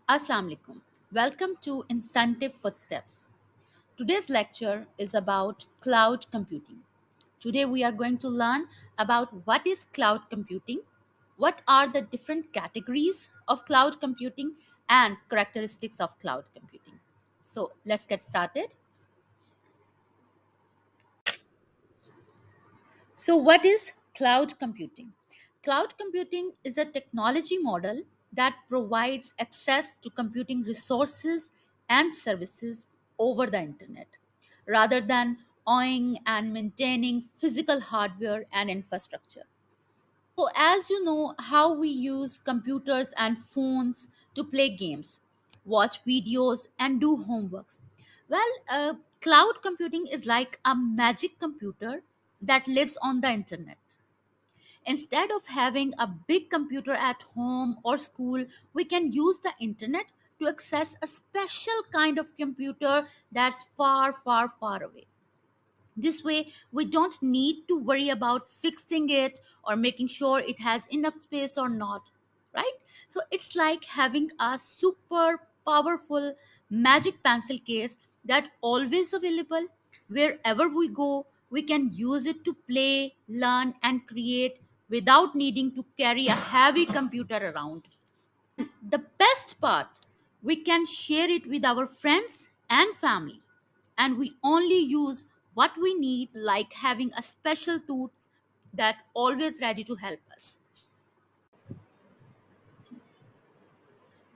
Assalamu alaikum. Welcome to Incentive Footsteps. Today's lecture is about cloud computing. Today we are going to learn about what is cloud computing, what are the different categories of cloud computing, and characteristics of cloud computing. So let's get started. So, what is cloud computing? Cloud computing is a technology model that provides access to computing resources and services over the internet rather than owning and maintaining physical hardware and infrastructure. So, as you know, how we use computers and phones to play games, watch videos, and do homeworks. Cloud computing is like a magic computer that lives on the internet. Instead of having a big computer at home or school, we can use the internet to access a special kind of computer that's far, far, far away. This way, we don't need to worry about fixing it or making sure it has enough space or not, right? So it's like having a super powerful magic pencil case that always available wherever we go. We can use it to play, learn, and create without needing to carry a heavy computer around. The best part, we can share it with our friends and family, and we only use what we need, like having a special tool that always ready to help us.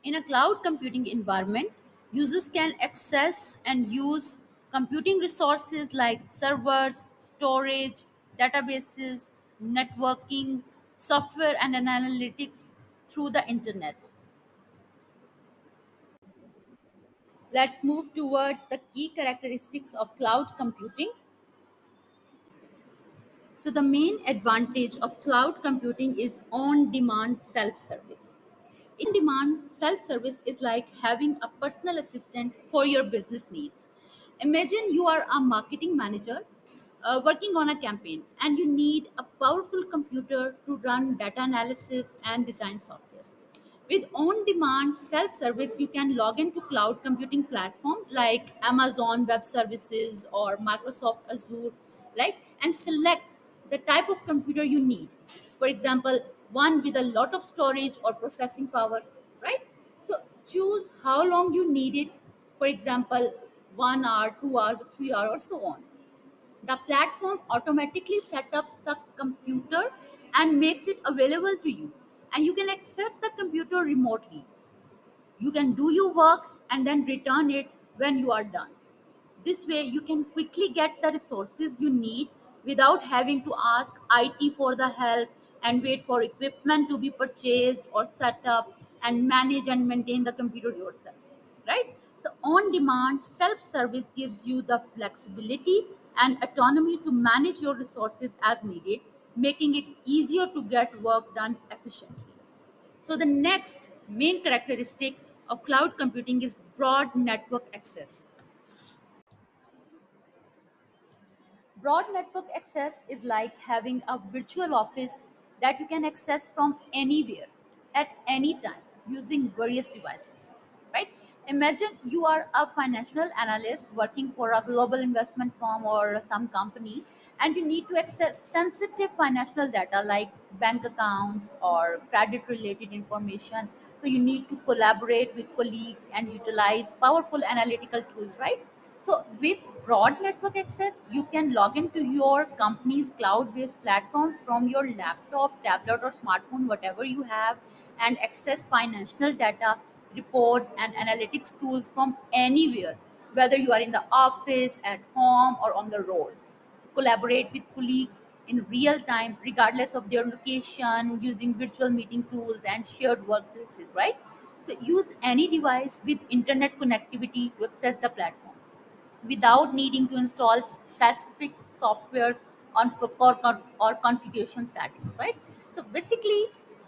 In a cloud computing environment, users can access and use computing resources like servers, storage, databases, networking, software, and analytics through the internet. Let's move towards the key characteristics of cloud computing. So, the main advantage of cloud computing is on demand self service. In demand self service is like having a personal assistant for your business needs. Imagine you are a marketing manager working on a campaign and you need a powerful computer to run data analysis and design software. With on-demand self-service, you can log into cloud computing platform like Amazon Web Services or Microsoft Azure, right? And select the type of computer you need. For example, one with a lot of storage or processing power, right? So choose how long you need it. For example, 1 hour, 2 hours, 3 hours, or so on. The platform automatically sets up the computer and makes it available to you. And you can access the computer remotely. You can do your work and then return it when you are done. This way, you can quickly get the resources you need without having to ask IT for the help and wait for equipment to be purchased or set up and manage and maintain the computer yourself. Right? So, on demand self service gives you the flexibility and autonomy to manage your resources as needed, making it easier to get work done efficiently. So, the next main characteristic of cloud computing is broad network access. Broad network access is like having a virtual office that you can access from anywhere at any time using various devices. Right? Imagine you are a financial analyst working for a global investment firm or some company, and you need to access sensitive financial data like bank accounts or credit related information. So you need to collaborate with colleagues and utilize powerful analytical tools, right? So with broad network access, you can log into your company's cloud-based platform from your laptop, tablet, or smartphone, whatever you have, and access financial data, reports, and analytics tools from anywhere, whether you are in the office, at home, or on the road. Collaborate with colleagues in real time, regardless of their location, using virtual meeting tools and shared workplaces, right? So use any device with internet connectivity to access the platform without needing to install specific softwares or configuration settings, right? So basically,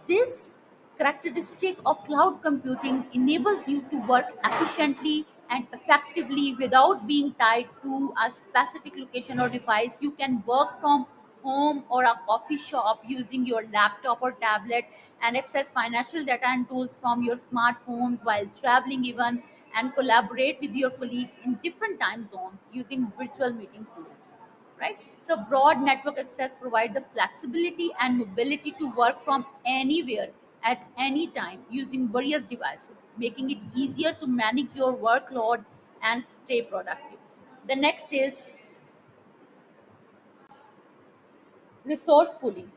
this characteristic of cloud computing enables you to work efficiently and effectively without being tied to a specific location or device. You can work from home or a coffee shop using your laptop or tablet and access financial data and tools from your smartphones while traveling even, and collaborate with your colleagues in different time zones using virtual meeting tools, right? So broad network access provide the flexibility and mobility to work from anywhere at any time using various devices, making it easier to manage your workload and stay productive. The next is resource pooling.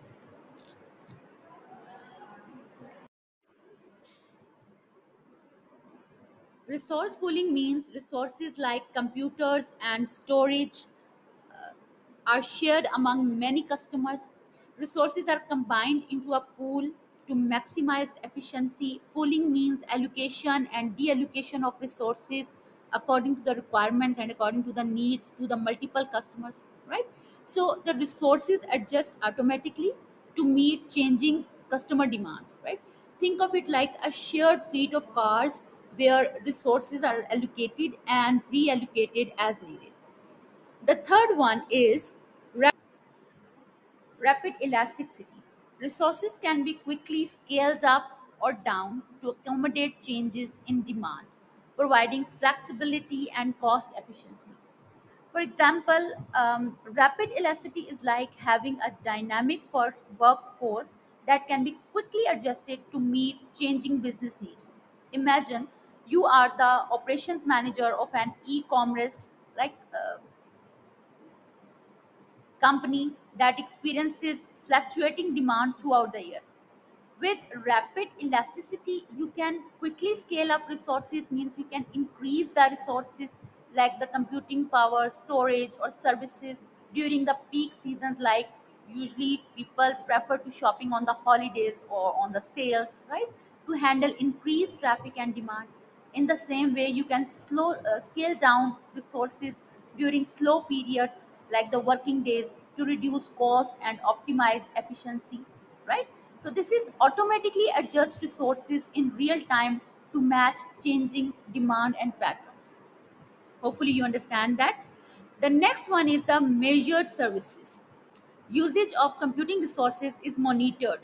Resource pooling means resources like computers and storage are shared among many customers. Resources are combined into a pool to maximize efficiency. Pooling means allocation and deallocation of resources according to the requirements and according to the needs to the multiple customers, right? So the resources adjust automatically to meet changing customer demands, right? Think of it like a shared fleet of cars where resources are allocated and reallocated as needed. The third one is rapid elasticity. Resources can be quickly scaled up or down to accommodate changes in demand, providing flexibility and cost efficiency. For example, rapid elasticity is like having a dynamic workforce that can be quickly adjusted to meet changing business needs. Imagine you are the operations manager of an e-commerce company that experiences fluctuating demand throughout the year. With rapid elasticity, you can quickly scale up resources, means you can increase the resources like the computing power, storage, or services during the peak seasons, like usually people prefer to shopping on the holidays or on the sales, right? To handle increased traffic and demand. In the same way, you can scale down resources during slow periods like the working days to reduce cost and optimize efficiency, right? So this is automatically adjust resources in real time to match changing demand and patterns. Hopefully you understand that. The next one is the measured services. Usage of computing resources is monitored,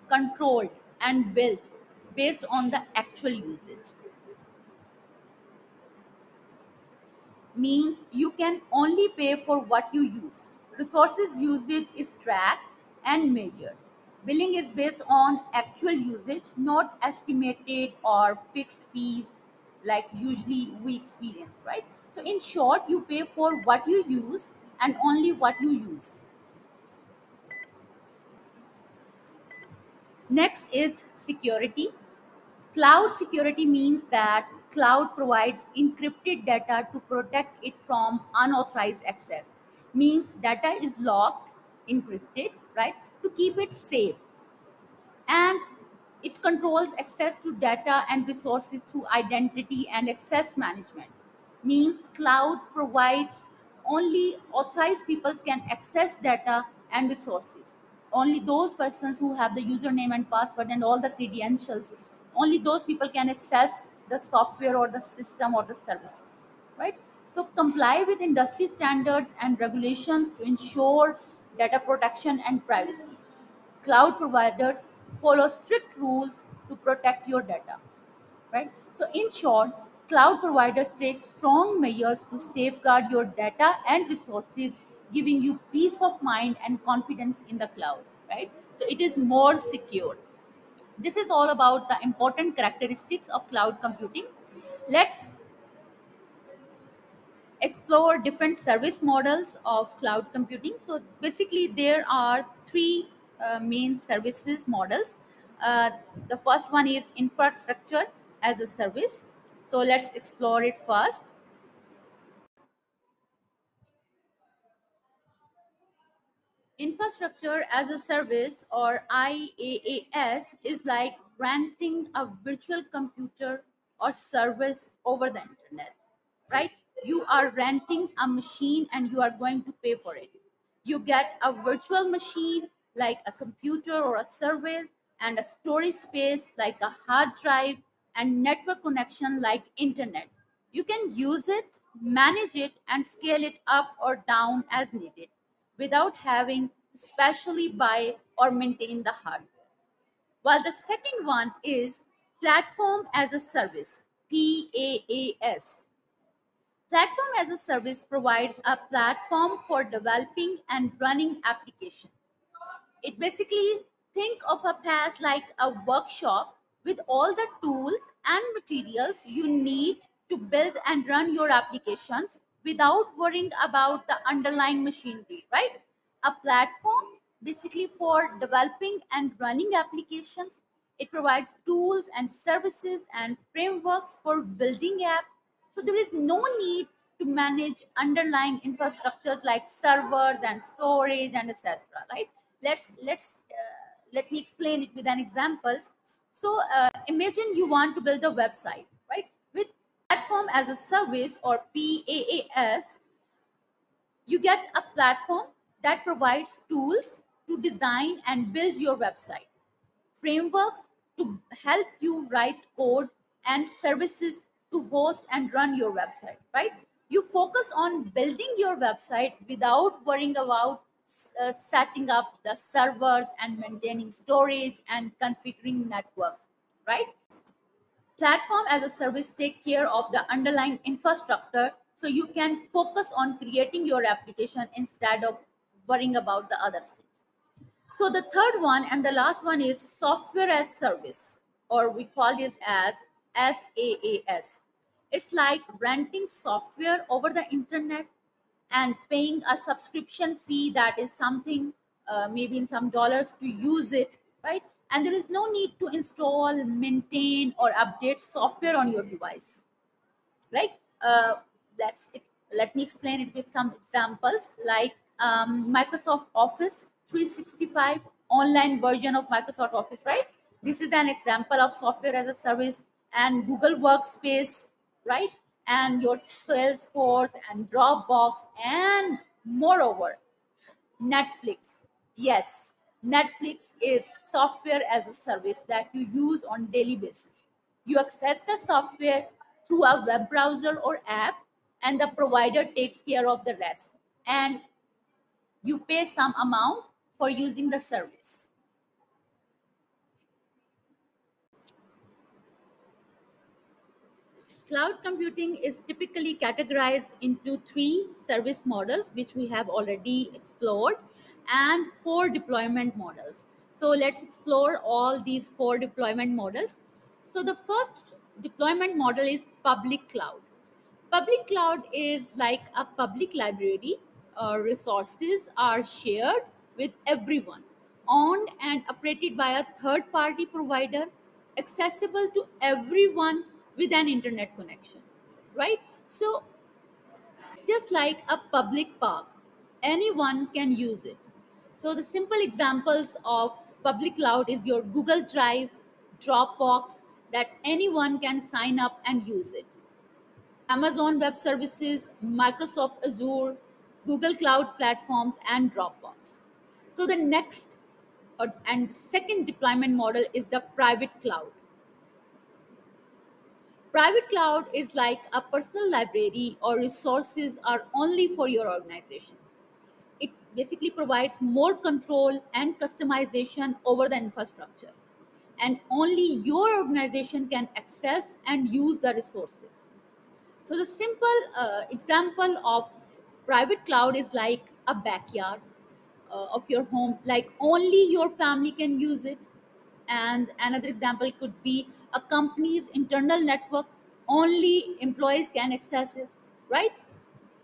controlled, and built based on the actual usage. Means you can only pay for what you use. Resources usage is tracked and measured. Billing is based on actual usage, not estimated or fixed fees like usually we experience, right? So, in short, you pay for what you use and only what you use. Next is security. Cloud security means that cloud provides encrypted data to protect it from unauthorized access. Means data is locked, encrypted, right, to keep it safe, and it controls access to data and resources through identity and access management. Means cloud provides only authorized people can access data and resources. Only those persons who have the username and password and all the credentials, only those people can access the software or the system or the services, right? So comply with industry standards and regulations to ensure data protection and privacy. Cloud providers follow strict rules to protect your data, right? So in short, cloud providers take strong measures to safeguard your data and resources, giving you peace of mind and confidence in the cloud, right? So it is more secure. This is all about the important characteristics of cloud computing. Let's explore different service models of cloud computing. So basically, there are three main services models. Uh, the first one is infrastructure as a service. So let's explore it first. Infrastructure as a service, or IaaS, is like renting a virtual computer or service over the internet, right? You are renting a machine and you are going to pay for it. You get a virtual machine like a computer or a server, and a storage space like a hard drive, and network connection like internet. You can use it, manage it, and scale it up or down as needed without having especially buy or maintain the hardware. While the second one is platform as a service, PaaS. Platform as a service provides a platform for developing and running applications. It basically think of a PaaS like a workshop with all the tools and materials you need to build and run your applications without worrying about the underlying machinery, right? A platform basically for developing and running applications. It provides tools and services and frameworks for building apps, so there is no need to manage underlying infrastructures like servers and storage and etc. Right? Let me explain it with an example. So imagine you want to build a website, right? With platform as a service or PaaS, you get a platform that provides tools to design and build your website, frameworks to help you write code, and services to host and run your website, right? You focus on building your website without worrying about setting up the servers and maintaining storage and configuring networks, right? Platform as a service take care of the underlying infrastructure, so you can focus on creating your application instead of worrying about the other things. So the third one and the last one is software as service, or we call this as SaaS. It's like renting software over the internet and paying a subscription fee that is something, maybe in some dollars to use it, right? And there is no need to install, maintain, or update software on your device, right? Let's let me explain it with some examples, like Microsoft Office 365 online version of Microsoft Office, right? This is an example of software as a service. And Google Workspace, right? And your Salesforce and Dropbox, and moreover Netflix. Yes, Netflix is software as a service that you use on daily basis. You access the software through a web browser or app, and the provider takes care of the rest. And you pay some amount for using the service. Cloud computing is typically categorized into three service models, which we have already explored, and four deployment models. So let's explore all these four deployment models. So the first deployment model is public cloud. Public cloud is like a public library. Resources are shared with everyone, owned and operated by a third party provider, accessible to everyone with an internet connection, right? So it's just like a public park, anyone can use it. So the simple examples of public cloud is your Google Drive, Dropbox, that anyone can sign up and use it. Amazon Web Services, Microsoft Azure, Google Cloud Platforms, and Dropbox. So the next and second deployment model is the private cloud. Private cloud is like a personal library or resources are only for your organization. It basically provides more control and customization over the infrastructure. And only your organization can access and use the resources. So the simple example of private cloud is like a backyard of your home, like only your family can use it. And another example could be a company's internal network, only employees can access it, right?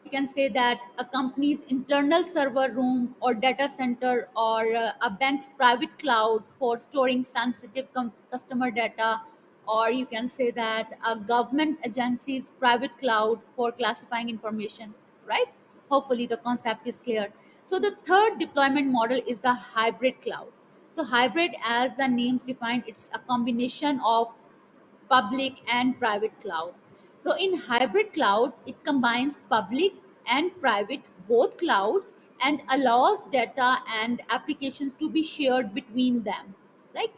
You can say that a company's internal server room or data center, or a bank's private cloud for storing sensitive customer data, or you can say that a government agency's private cloud for classifying information, right? Hopefully the concept is clear. So the third deployment model is the hybrid cloud. So hybrid, as the names define, it's a combination of public and private cloud. So in hybrid cloud, it combines public and private both clouds and allows data and applications to be shared between them. Like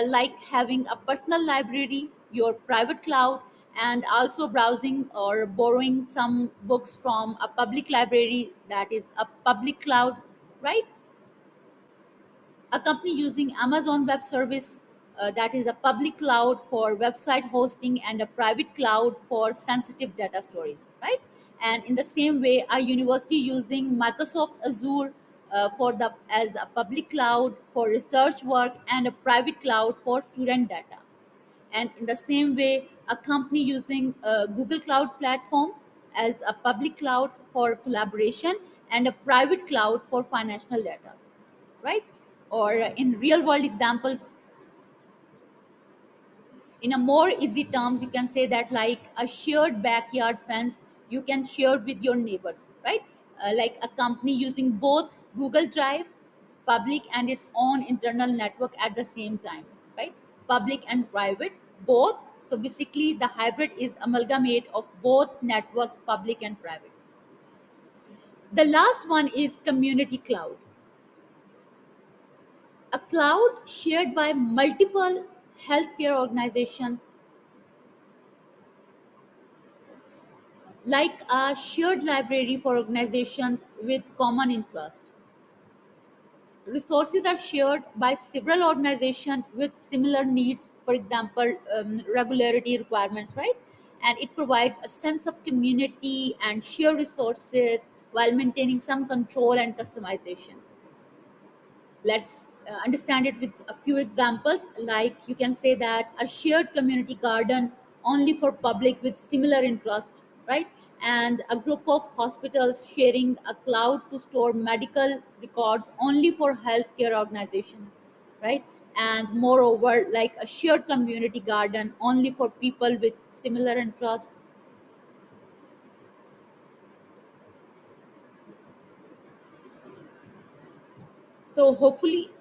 like having a personal library, your private cloud, and also browsing or borrowing some books from a public library, that is a public cloud, right? A company using Amazon Web Service, that is a public cloud for website hosting and a private cloud for sensitive data storage, right? And in the same way, a university using Microsoft Azure for the as a public cloud for research work and a private cloud for student data. And in the same way, a company using a Google Cloud Platform as a public cloud for collaboration and a private cloud for financial data, right? Or in real world examples, in a more easy terms, you can say that like a shared backyard fence you can share with your neighbors, right? Like a company using both Google Drive, public and its own internal network at the same time, right? Public and private, both. So basically the hybrid is amalgamate of both networks, public and private. The last one is community cloud, a cloud shared by multiple healthcare organizations, like a shared library for organizations with common interest. Resources are shared by several organizations with similar needs, for example, regularity requirements, right? And it provides a sense of community and share resources while maintaining some control and customization. Let's understand it with a few examples. Like you can say that a shared community garden only for public with similar interest, right? And a group of hospitals sharing a cloud to store medical records only for healthcare organizations, right? And moreover, like a shared community garden only for people with similar interest. So hopefully